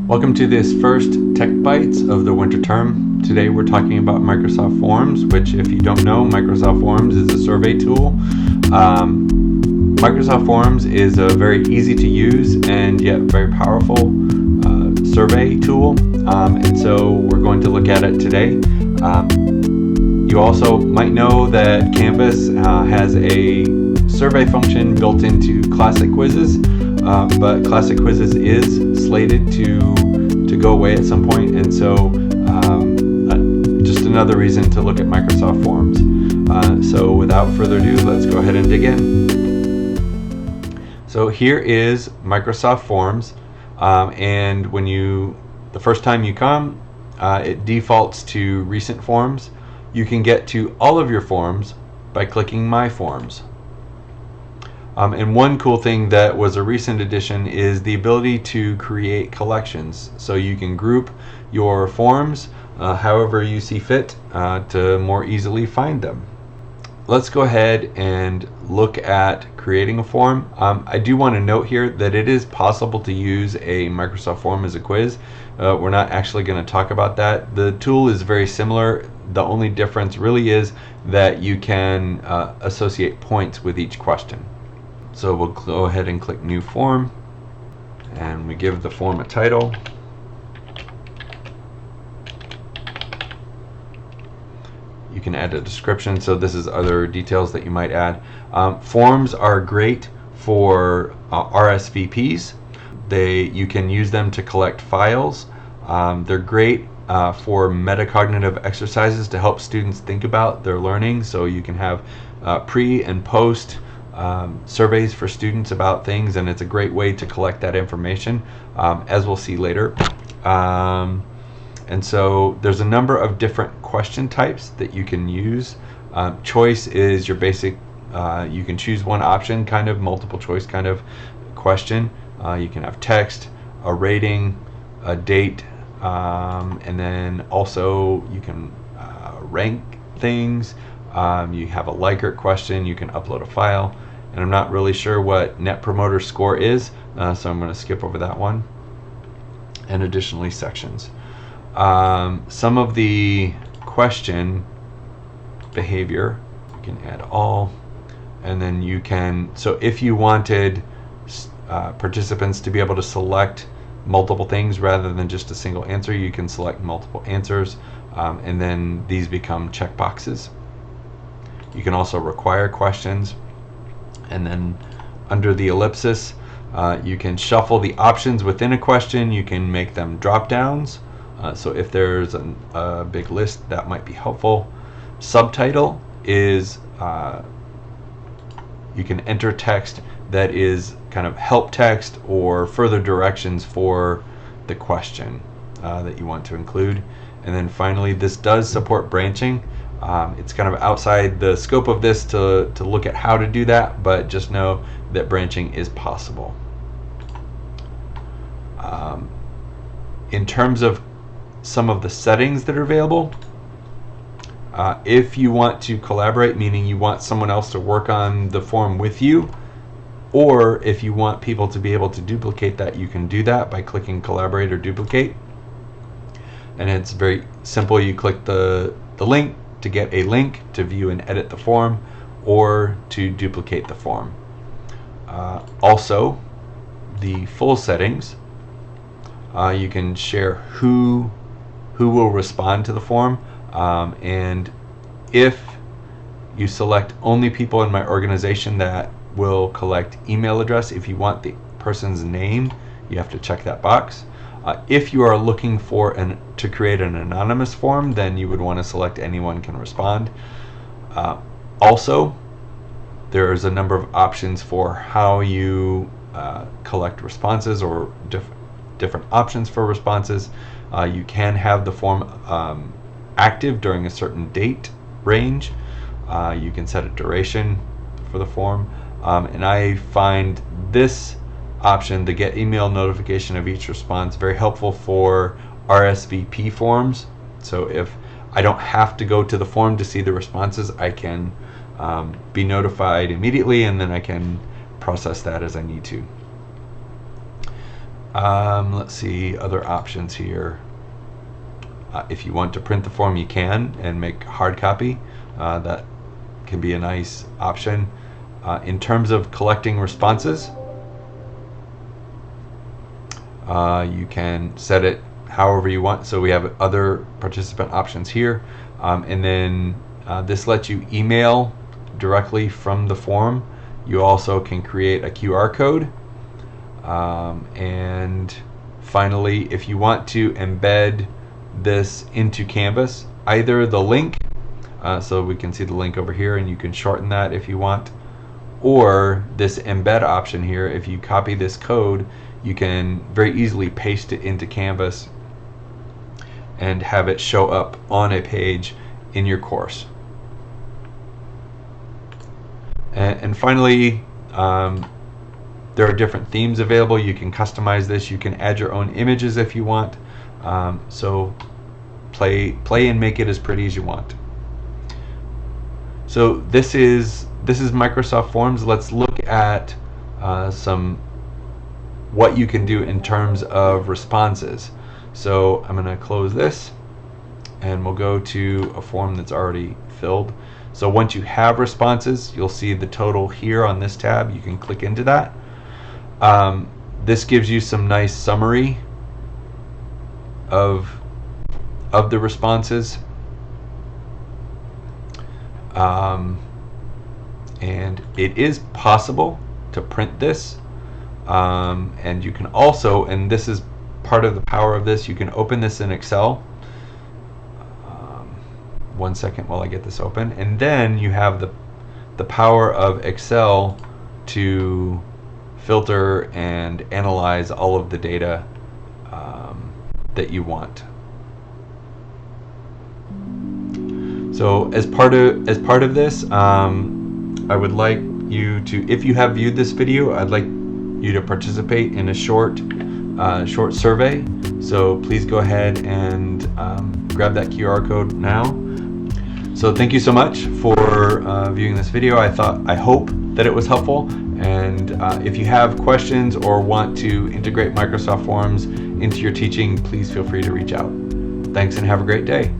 Welcome to this first Tech Bites of the winter term. Today we're talking about Microsoft Forms, which, if you don't know, Microsoft Forms is a survey tool. Microsoft Forms is a very easy to use and yet very powerful survey tool, and so we're going to look at it today. You also might know that Canvas has a survey function built into Classic Quizzes, but Classic Quizzes is slated to go away at some point, and so just another reason to look at Microsoft Forms. So without further ado, let's go ahead and dig in. So here is Microsoft Forms, and when the first time you come, it defaults to recent forms. You can get to all of your forms by clicking My Forms. And one cool thing that was a recent addition is the ability to create collections. So you can group your forms however you see fit to more easily find them. Let's go ahead and look at creating a form. I do want to note here that it is possible to use a Microsoft form as a quiz. We're not actually going to talk about that. The tool is very similar. The only difference really is that you can associate points with each question. So we'll go ahead and click New Form, and we give the form a title. You can add a description, so this is other details that you might add. Forms are great for RSVPs. You can use them to collect files. They're great for metacognitive exercises to help students think about their learning, so you can have pre and post surveys for students about things, and it's a great way to collect that information, as we'll see later. And so there's a number of different question types that you can use. Choice is your basic, you can choose one option, kind of multiple choice kind of question. You can have text, a rating, a date, and then also you can rank things. You have a Likert question, you can upload a file, and I'm not really sure what Net Promoter Score is, so I'm going to skip over that one. And additionally, sections. Some of the question behavior, you can add all, and then you can, so if you wanted participants to be able to select multiple things rather than just a single answer, you can select multiple answers, and then these become checkboxes. You can also require questions, and then under the ellipsis, you can shuffle the options within a question. You can make them drop downs. So if there's a big list, that might be helpful. Subtitle is you can enter text that is kind of help text or further directions for the question that you want to include. And then finally, this does support branching. It's kind of outside the scope of this to look at how to do that, but just know that branching is possible. In terms of some of the settings that are available, if you want to collaborate, meaning you want someone else to work on the form with you, or if you want people to be able to duplicate that, you can do that by clicking Collaborate or Duplicate. And it's very simple. You click the link to get a link to view and edit the form, or to duplicate the form. Also, the full settings, you can share who will respond to the form, and if you select only people in my organization that will collect email address, if you want the person's name, you have to check that box. If you are looking for to create an anonymous form, then you would want to select anyone can respond. Also, there's a number of options for how you collect responses, or different options for responses. You can have the form active during a certain date range. You can set a duration for the form, and I find this option, the get email notification of each response, very helpful for RSVP forms. So if I don't have to go to the form to see the responses, I can be notified immediately, and then I can process that as I need to. Let's see other options here. If you want to print the form, you can, and make hard copy. That can be a nice option. In terms of collecting responses, you can set it however you want. So we have other participant options here, and then this lets you email directly from the form. You also can create a QR code, and finally, if you want to embed this into Canvas, either the link, so we can see the link over here, and you can shorten that if you want, or this embed option here. If you copy this code, you can very easily paste it into Canvas and have it show up on a page in your course. And finally, there are different themes available. You can customize this. You can add your own images if you want. So play and make it as pretty as you want. So this is Microsoft Forms. Let's look at what you can do in terms of responses. So I'm going to close this, and we'll go to a form that's already filled. So once you have responses, you'll see the total here on this tab. You can click into that. This gives you some nice summary of the responses. And it is possible to print this, and you can also, and this is part of the power of this, you can open this in Excel. One second while I get this open, and then you have the power of Excel to filter and analyze all of the data that you want. So as part of this, I would like you to, if you have viewed this video, I'd like you to participate in a short survey. So please go ahead and grab that QR code now. So thank you so much for viewing this video. I hope that it was helpful. And if you have questions or want to integrate Microsoft Forms into your teaching, please feel free to reach out. Thanks and have a great day.